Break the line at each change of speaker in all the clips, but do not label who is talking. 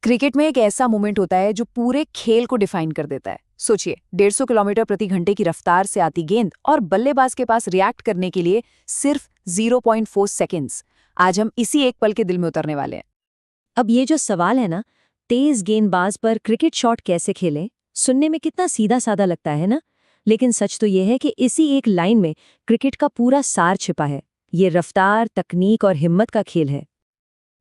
Cricket में एक ऐसा मोमेंट होता है जो पूरे खेल को डिफाइन कर देता है। सोचिए, 150 किलोमीटर प्रति घंटे की रफ्तार से आती गेंद और बल्लेबाज के पास रिएक्ट करने के लिए सिर्फ 0.4 सेकेंड्स। आज हम इसी एक पल के दिल में उतरने वाले हैं।
अब ये जो सवाल है ना, तेज गेंदबाज पर क्रिकेट शॉट कैसे खेलें, सुनने में कितना सीधा साधा लगता है ना, लेकिन सच तो ये है कि इसी एक लाइन में क्रिकेट का पूरा सार छिपा है। ये रफ्तार, तकनीक और हिम्मत का खेल है।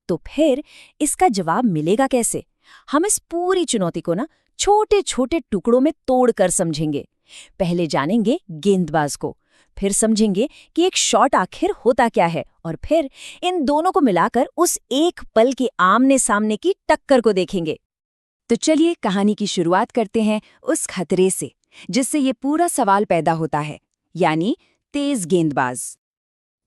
तो फिर इसका जवाब मिलेगा कैसे? हम इस पूरी चुनौती को ना छोटे छोटे टुकड़ों में तोड़कर समझेंगे। पहले जानेंगे गेंदबाज को, फिर समझेंगे कि एक शॉट आखिर होता क्या है, और फिर इन दोनों को मिलाकर उस एक पल के आमने सामने की टक्कर को देखेंगे।
तो चलिए कहानी की शुरुआत करते हैं उस खतरे से जिससे ये पूरा सवाल पैदा होता है, यानी तेज गेंदबाज।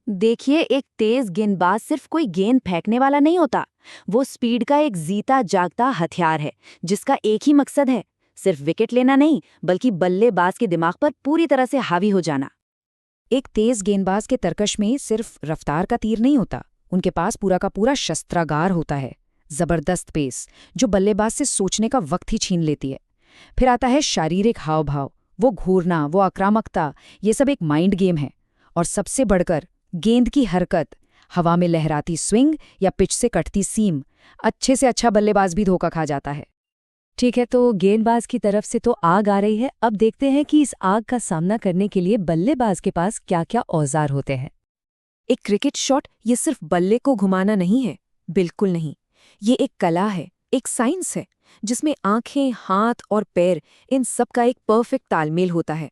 देखिए, एक तेज गेंदबाज सिर्फ कोई गेंद फेंकने वाला नहीं होता। वो स्पीड का एक जीता जागता हथियार है जिसका एक ही मकसद है, सिर्फ विकेट लेना नहीं बल्कि बल्लेबाज के दिमाग पर पूरी तरह से हावी हो जाना। एक तेज गेंदबाज के तरकश में सिर्फ रफ्तार का तीर नहीं होता, उनके पास पूरा का पूरा शस्त्रागार होता है। जबरदस्त पेस जो बल्लेबाज से सोचने का वक्त ही छीन लेती है। फिर आता है शारीरिक हाव भाव, वो घूरना, वो आक्रामकता, ये सब एक माइंड गेम है। और सबसे बढ़कर गेंद की हरकत, हवा में लहराती स्विंग या पिच से कटती सीम, अच्छे से अच्छा बल्लेबाज भी धोखा खा जाता है।
ठीक है, तो गेंदबाज की तरफ से तो आग आ रही है। अब देखते हैं कि इस आग का सामना करने के लिए बल्लेबाज के पास क्या क्या औजार होते हैं।
एक क्रिकेट शॉट ये सिर्फ बल्ले को घुमाना नहीं है, बिल्कुल नहीं। ये एक कला है, एक साइंस है जिसमें आंखें, हाथ और पैर, इन सब का एक परफेक्ट तालमेल होता है।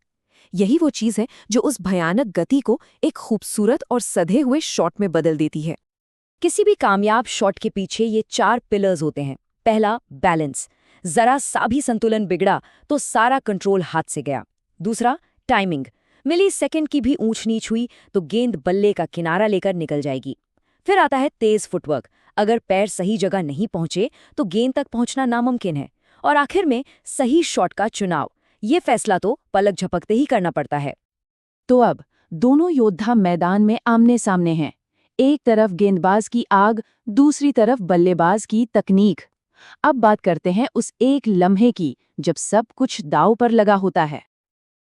यही वो चीज है जो उस भयानक गति को एक खूबसूरत और सधे हुए शॉट में बदल देती है।
किसी भी कामयाब शॉट के पीछे ये 4 पिलर्स होते हैं। पहला, बैलेंस, जरा सा भी संतुलन बिगड़ा तो सारा कंट्रोल हाथ से गया। दूसरा, टाइमिंग, मिली सेकेंड की भी ऊंच नीच हुई तो गेंद बल्ले का किनारा लेकर निकल जाएगी। फिर आता है तेज फुटवर्क, अगर पैर सही जगह नहीं पहुंचे तो गेंद तक पहुंचना नामुमकिन है। और आखिर में सही शॉट का चुनाव, ये फैसला तो पलक झपकते ही करना पड़ता है।
तो अब दोनों योद्धा मैदान में आमने सामने हैं। एक तरफ गेंदबाज की आग, दूसरी तरफ बल्लेबाज की तकनीक। अब बात करते हैं उस एक लम्हे की जब सब कुछ दांव पर लगा होता है।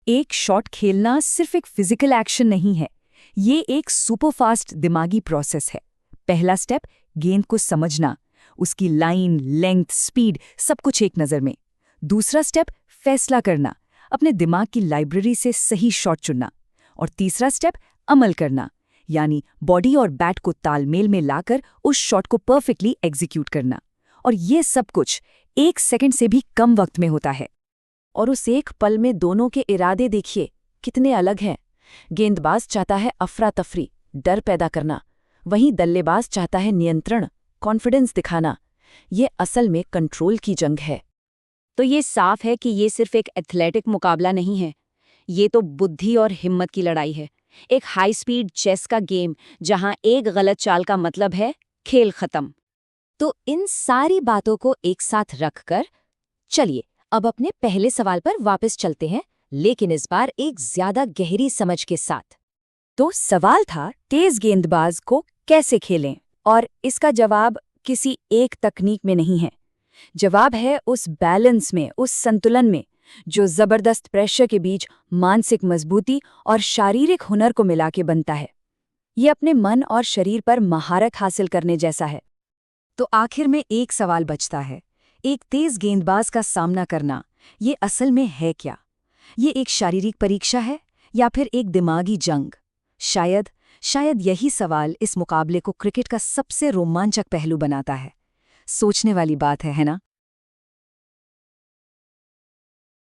एक शॉट खेलना सिर्फ एक फिजिकल एक्शन नहीं है, ये एक सुपरफास्ट दिमागी प्रोसेस है। पहला स्टेप, गेंद को समझना, उसकी लाइन, लेंथ, स्पीड, सब कुछ एक नज़र में। दूसरा स्टेप, फैसला करना, अपने दिमाग की लाइब्रेरी से सही शॉट चुनना। और तीसरा स्टेप, अमल करना, यानी बॉडी और बैट को तालमेल में लाकर उस शॉट को परफेक्टली एग्जीक्यूट करना। और ये सब कुछ 1 सेकंड से भी कम वक्त में होता है। और उस एक पल में दोनों के इरादे देखिए कितने अलग हैं। गेंदबाज चाहता है अफरा तफरी, डर पैदा करना, वहीं बल्लेबाज चाहता है नियंत्रण, कॉन्फिडेंस दिखाना। ये असल में कंट्रोल की जंग है।
तो ये साफ है कि ये सिर्फ एक एथलेटिक मुकाबला नहीं है, ये तो बुद्धि और हिम्मत की लड़ाई है। एक हाई स्पीड चेस का गेम जहां एक गलत चाल का मतलब है खेल खत्म। तो इन सारी बातों को एक साथ रखकर चलिए अब अपने पहले सवाल पर वापस चलते हैं, लेकिन इस बार एक ज्यादा गहरी समझ के साथ। तो सवाल था, तेज गेंदबाज को कैसे खेलें? और इसका जवाब किसी एक तकनीक में नहीं है। जवाब है उस बैलेंस में, उस संतुलन में जो जबरदस्त प्रेशर के बीच मानसिक मजबूती और शारीरिक हुनर को मिला के बनता है। ये अपने मन और शरीर पर महारत हासिल करने जैसा है। तो आखिर में एक सवाल बचता है, एक तेज गेंदबाज का सामना करना ये असल में है क्या? ये एक शारीरिक परीक्षा है या फिर एक दिमागी जंग? शायद यही सवाल इस मुकाबले को क्रिकेट का सबसे रोमांचक पहलू बनाता है। सोचने वाली बात है ना?